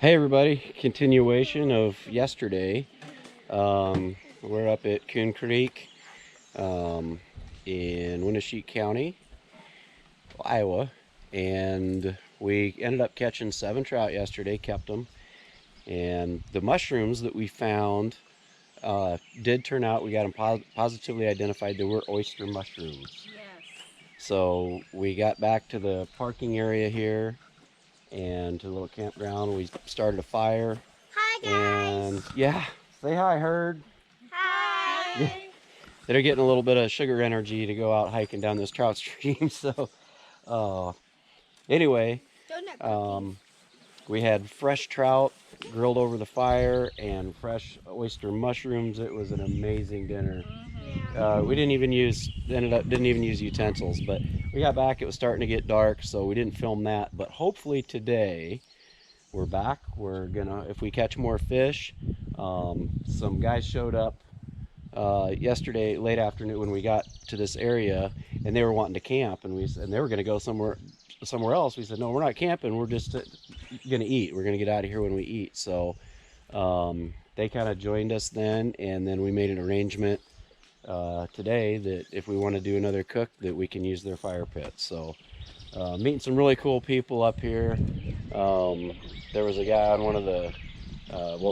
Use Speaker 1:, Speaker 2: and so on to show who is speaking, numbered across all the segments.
Speaker 1: Hey everybody, continuation of yesterday. We're up at Coon Creek in Winnesheet County, Iowa, and we ended up catching 7 trout yesterday, kept them, and the mushrooms that we found did turn out, we got them positively identified, they were oyster mushrooms.
Speaker 2: Yes.
Speaker 1: So we got back to the parking area here and to the little campground. We started a fire.
Speaker 3: Hi guys.
Speaker 1: And yeah, say hi, Herd.
Speaker 3: Hi.
Speaker 1: Yeah. They're getting a little bit of sugar energy to go out hiking down this trout stream. So anyway, we had fresh trout grilled over the fire and fresh oyster mushrooms. It was an amazing dinner. We didn't even use utensils, but we got back, it was starting to get dark, so we didn't film that. But hopefully today we're back. We're gonna, if we catch more fish. Some guys showed up yesterday late afternoon when we got to this area, and they were wanting to camp, and they were going to go somewhere else. We said, no, we're not camping, we're just gonna eat. We're gonna get out of here when we eat. So they kind of joined us then, and then we made an arrangement today that if we want to do another cook, that we can use their fire pit. So meeting some really cool people up here. There was a guy on one of the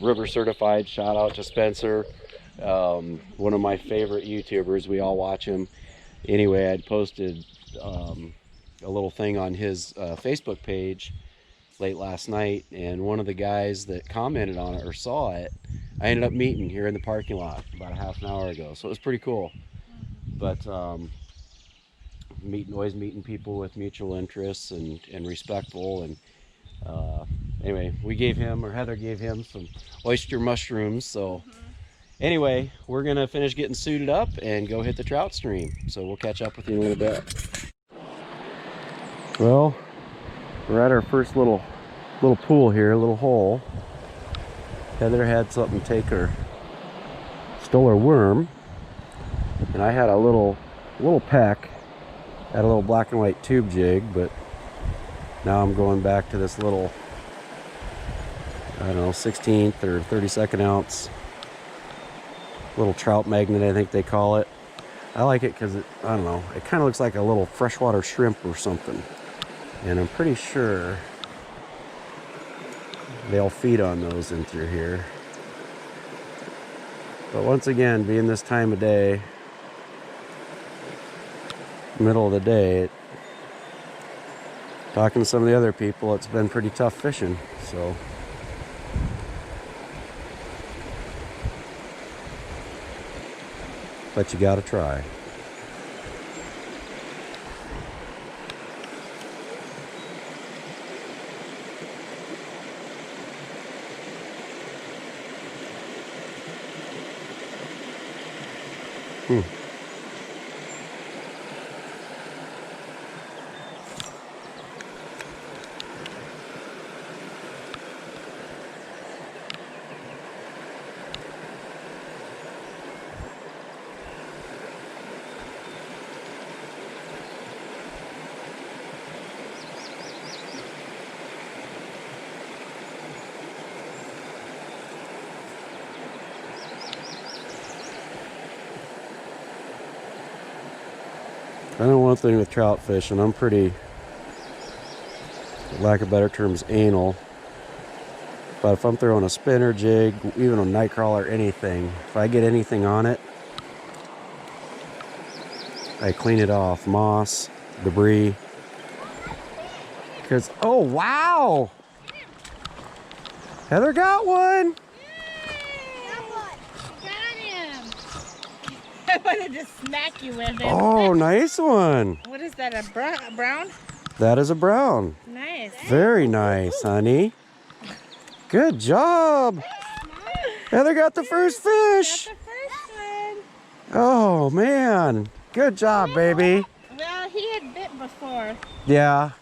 Speaker 1: river certified, shout out to Spencer, one of my favorite YouTubers. We all watch him. Anyway, I'd posted a little thing on his Facebook page late last night, and one of the guys that commented on it or saw it, I ended up meeting here in the parking lot about a half an hour ago. So it was pretty cool. But always meeting people with mutual interests and respectful. And anyway, we gave him, or Heather gave him, some oyster mushrooms. So anyway, we're gonna finish getting suited up and go hit the trout stream. So we'll catch up with you in a little bit. Well, we're at our first little pool here, a little hole. Heather had something take her, stole her worm, and I had a little peck, had a little black and white tube jig, but now I'm going back to this little, I don't know, 16th or 32nd ounce little trout magnet, I think they call it. I like it because I don't know, it kind of looks like a little freshwater shrimp or something, and I'm pretty sure they'll feed on those in through here. But once again, being this time of day, middle of the day, talking to some of the other people, it's been pretty tough fishing. So but you gotta try. I know one thing with trout fishing, I'm pretty, for lack of better terms, anal. But if I'm throwing a spinner, jig, even a night crawler, anything, if I get anything on it, I clean it off. Moss, debris. Because, oh wow! Heather got one!
Speaker 2: I wanted to smack you with it.
Speaker 1: Oh, nice one.
Speaker 2: What is that, a brown?
Speaker 1: That is a brown.
Speaker 2: Nice.
Speaker 1: Very nice, honey. Good job. Heather got the first fish.
Speaker 2: Got the first one.
Speaker 1: Oh, man. Good job, baby.
Speaker 2: Well, he had bit before.
Speaker 1: Yeah.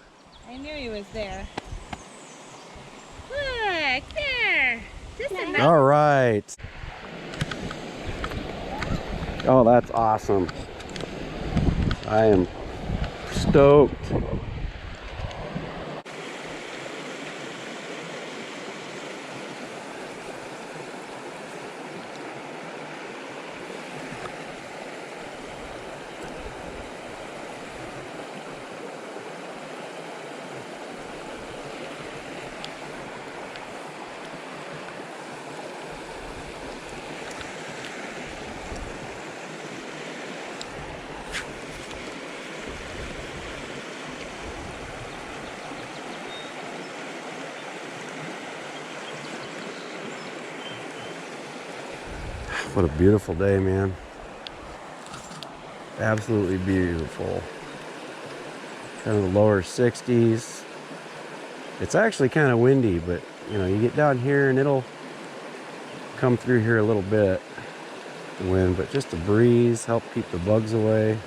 Speaker 2: I knew he was there. Look, there. Just a nice.
Speaker 1: All right. Oh, that's awesome. I am stoked. What a beautiful day, man. Absolutely beautiful. Kind of the lower 60s. It's actually kind of windy, but you know, you get down here and it'll come through here a little bit, the wind, but just a breeze, help keep the bugs away.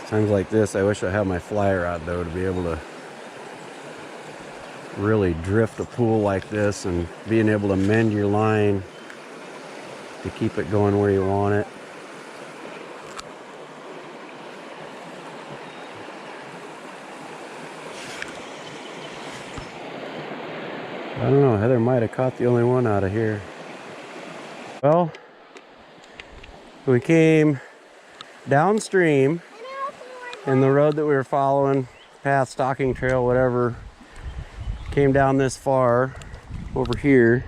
Speaker 1: Times like this, I wish I had my fly rod though to be able to really drift a pool like this and being able to mend your line to keep it going where you want it. I don't know, Heather might have caught the only one out of here. Well, we came downstream and the road that we were following, path, stalking trail, whatever, came down this far over here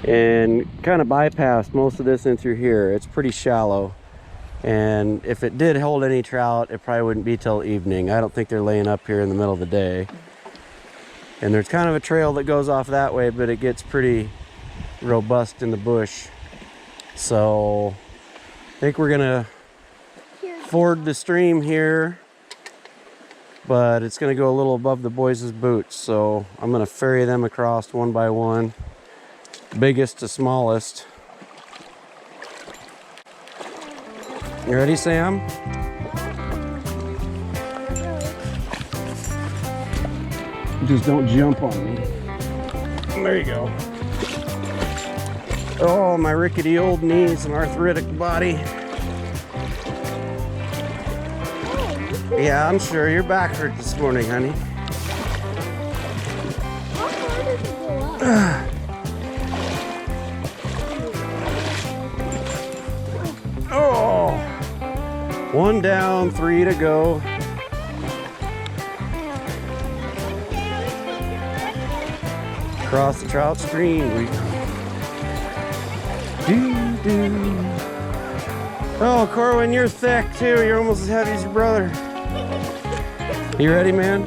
Speaker 1: and kind of bypassed most of this in through here. It's pretty shallow, and if it did hold any trout, it probably wouldn't be till evening. I don't think they're laying up here in the middle of the day. And there's kind of a trail that goes off that way, but it gets pretty robust in the bush. So I think we're gonna ford the stream here, but it's going to go a little above the boys' boots, so I'm going to ferry them across one by one, biggest to smallest. You ready, Sam? Just don't jump on me. There you go. Oh, my rickety old knees and arthritic body. Yeah, I'm sure your back hurt this morning, honey.
Speaker 3: How far does it go up?
Speaker 1: Oh, one down, 3 to go. Across the trout stream we go. Doo-doo. Oh, Corwin, you're thick too. You're almost as heavy as your brother. You ready, man?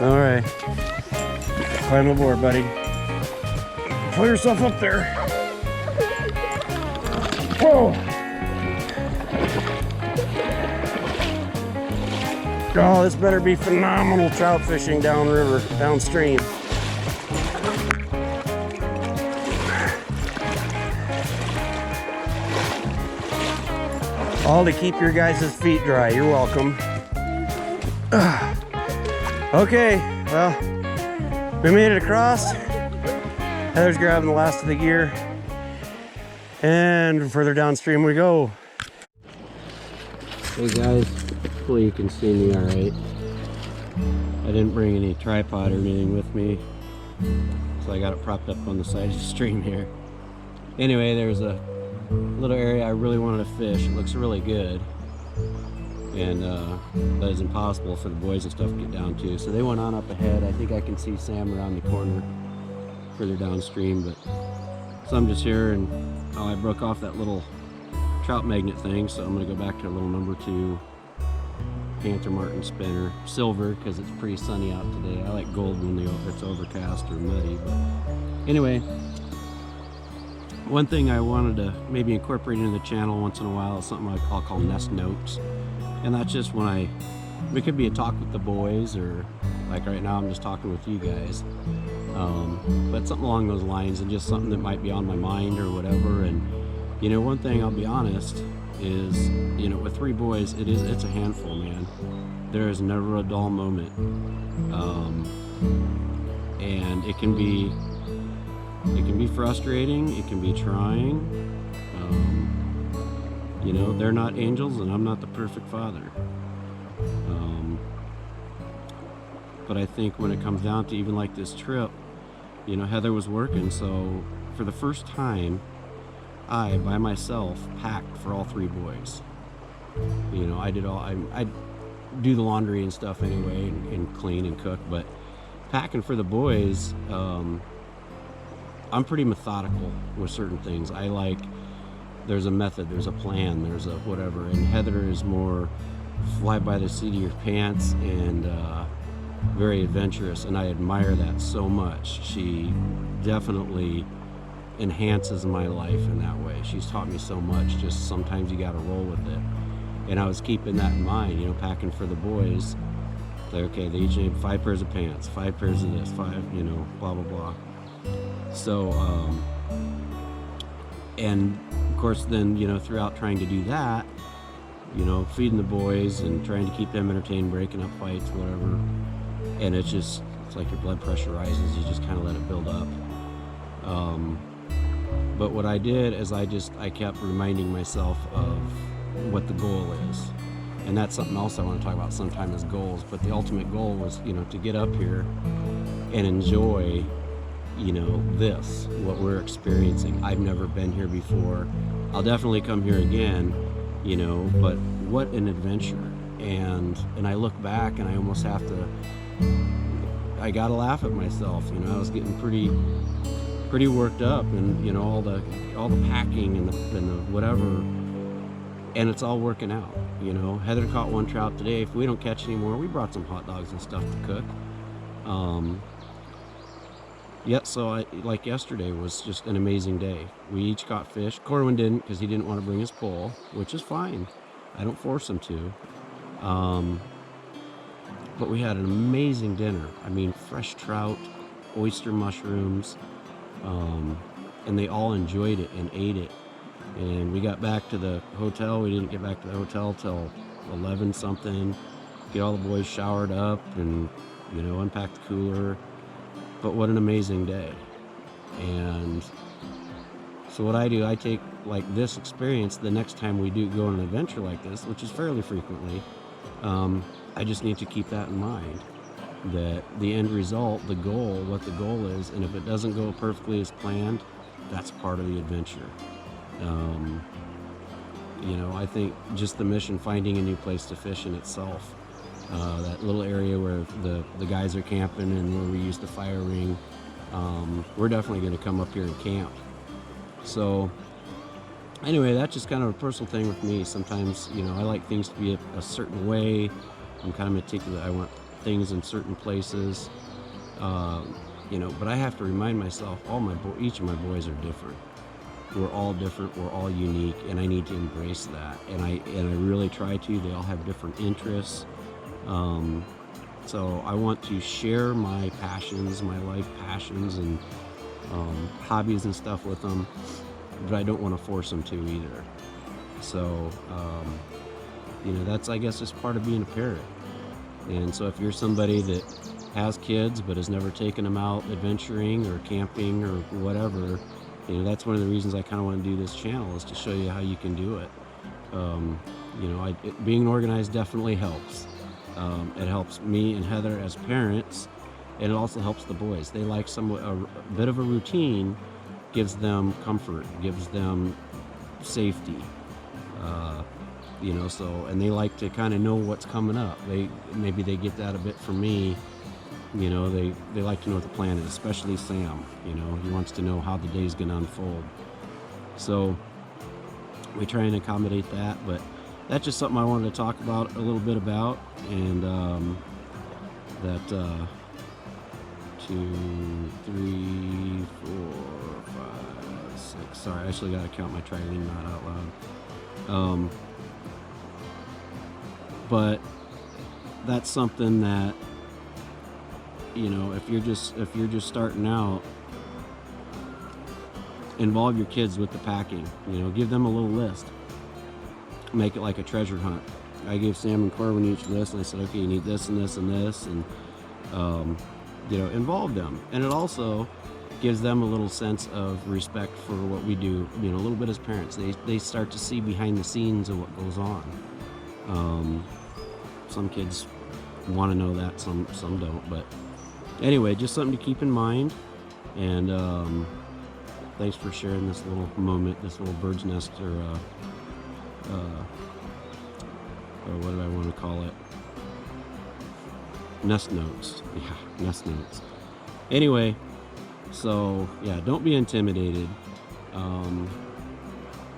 Speaker 1: All right. Climb aboard, buddy. Pull yourself up there. Whoa! Oh, this better be phenomenal trout fishing downriver, downstream. All to keep your guys' feet dry. You're welcome. Okay, well, we made it across. Heather's grabbing the last of the gear. And further downstream we go. Hey guys, hopefully you can see me all right. I didn't bring any tripod or anything with me, so I got it propped up on the side of the stream here. Anyway, there's a little area I really wanted to fish. It looks really good, and that is impossible for the boys and stuff to get down to. So they went on up ahead. I think I can see Sam around the corner further downstream, but so I'm just here, and I broke off that little trout magnet thing, so I'm going to go back to a little number 2 Panther Martin spinner, silver, because it's pretty sunny out today. I like gold when it's overcast or muddy, but anyway, one thing I wanted to maybe incorporate into the channel once in a while is something I'll call nest notes, and that's just when it could be a talk with the boys, or like right now I'm just talking with you guys, but something along those lines, and just something that might be on my mind or whatever. And you know, one thing I'll be honest is, you know, with 3 boys, it's a handful, man. There is never a dull moment, and it can be frustrating, it can be trying. You know, they're not angels and I'm not the perfect father. But I think when it comes down to even like this trip, you know, Heather was working, so for the first time I by myself packed for all 3 boys. You know, I do the laundry and stuff anyway, and clean and cook, but packing for the boys, I'm pretty methodical with certain things. I like, there's a method, there's a plan, there's a whatever, and Heather is more fly by the seat of your pants and very adventurous, and I admire that so much. She definitely enhances my life in that way. She's taught me so much, just sometimes you got to roll with it. And I was keeping that in mind, you know, packing for the boys. Like, okay, they each need 5 pairs of pants, 5 pairs of this, 5, you know, blah, blah, blah. So, and of course then, you know, throughout trying to do that, you know, feeding the boys and trying to keep them entertained, breaking up fights, whatever. And it's like your blood pressure rises, you just kind of let it build up. But what I did is I kept reminding myself of what the goal is. And that's something else I want to talk about sometime, is goals. But the ultimate goal was, you know, to get up here and enjoy, you know, this, what we're experiencing. I've never been here before. I'll definitely come here again, you know, but what an adventure. And I look back and I almost have to, I gotta laugh at myself, you know. I was getting pretty worked up, and you know, all the packing and the whatever, and it's all working out, you know. Heather caught 1 trout today. If we don't catch any more, we brought some hot dogs and stuff to cook. Yeah, so like yesterday was just an amazing day. We each caught fish. Corwin didn't, because he didn't want to bring his pole, which is fine. I don't force him to. But we had an amazing dinner. I mean, fresh trout, oyster mushrooms, and they all enjoyed it and ate it. And we got back to the hotel. We didn't get back to the hotel till 11 something. Get all the boys showered up and, you know, unpack the cooler. But what an amazing day. And so what I do, I take like this experience the next time we do go on an adventure like this, which is fairly frequently. I just need to keep that in mind, that the end result, the goal, what the goal is, and if it doesn't go perfectly as planned, that's part of the adventure. You know, I think just the mission, finding a new place to fish in itself, that little area where the guys are camping and where we use the fire ring, we're definitely going to come up here and camp. So anyway, that's just kind of a personal thing with me. Sometimes, you know, I like things to be a certain way. I'm kind of meticulous. I want things in certain places, you know, but I have to remind myself, each of my boys are different. We're all different, we're all unique, and I need to embrace that. And I really try to. They all have different interests. So I want to share my passions, my life passions, and hobbies and stuff with them, but I don't want to force them to either. So, you know, that's, I guess, just part of being a parent. And so if you're somebody that has kids but has never taken them out adventuring or camping or whatever, you know, that's one of the reasons I kind of want to do this channel, is to show you how you can do it. You know, being organized definitely helps. It helps me and Heather as parents, and it also helps the boys. They like a bit of a routine, gives them comfort, gives them safety. You know, so, and they like to kind of know what's coming up. Maybe they get that a bit from me. You know, they like to know what the plan is, especially Sam. You know, he wants to know how the day's going to unfold. So we try and accommodate that, but that's just something I wanted to talk about a little bit about. And that 2, 3, 4, 5, 6. Sorry, I actually got to count my trilene knot out loud. But that's something that, you know, if you're just starting out, involve your kids with the packing. You know, give them a little list. Make it like a treasure hunt. I gave Sam and Corwin each list, and I said, okay, you need this and this and this, and you know, involve them. And it also gives them a little sense of respect for what we do. You know, a little bit as parents. They start to see behind the scenes of what goes on. Some kids want to know that, some don't. But anyway, just something to keep in mind. And thanks for sharing this little moment, this little bird's nest, or what do I want to call it? Nest notes. Yeah, nest notes. Anyway, so yeah, don't be intimidated.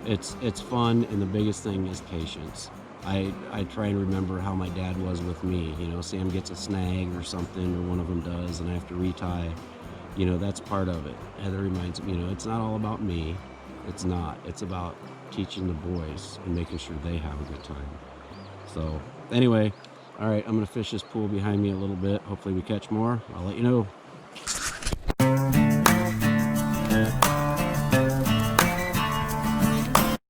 Speaker 1: It's fun, and the biggest thing is patience. I try and remember how my dad was with me. You know, Sam gets a snag or something, or one of them does, and I have to retie. You know, that's part of it. Heather reminds me, you know, it's not all about me. It's not. It's about teaching the boys and making sure they have a good time. So anyway, all right, I'm gonna fish this pool behind me a little bit. Hopefully we catch more. I'll let you know.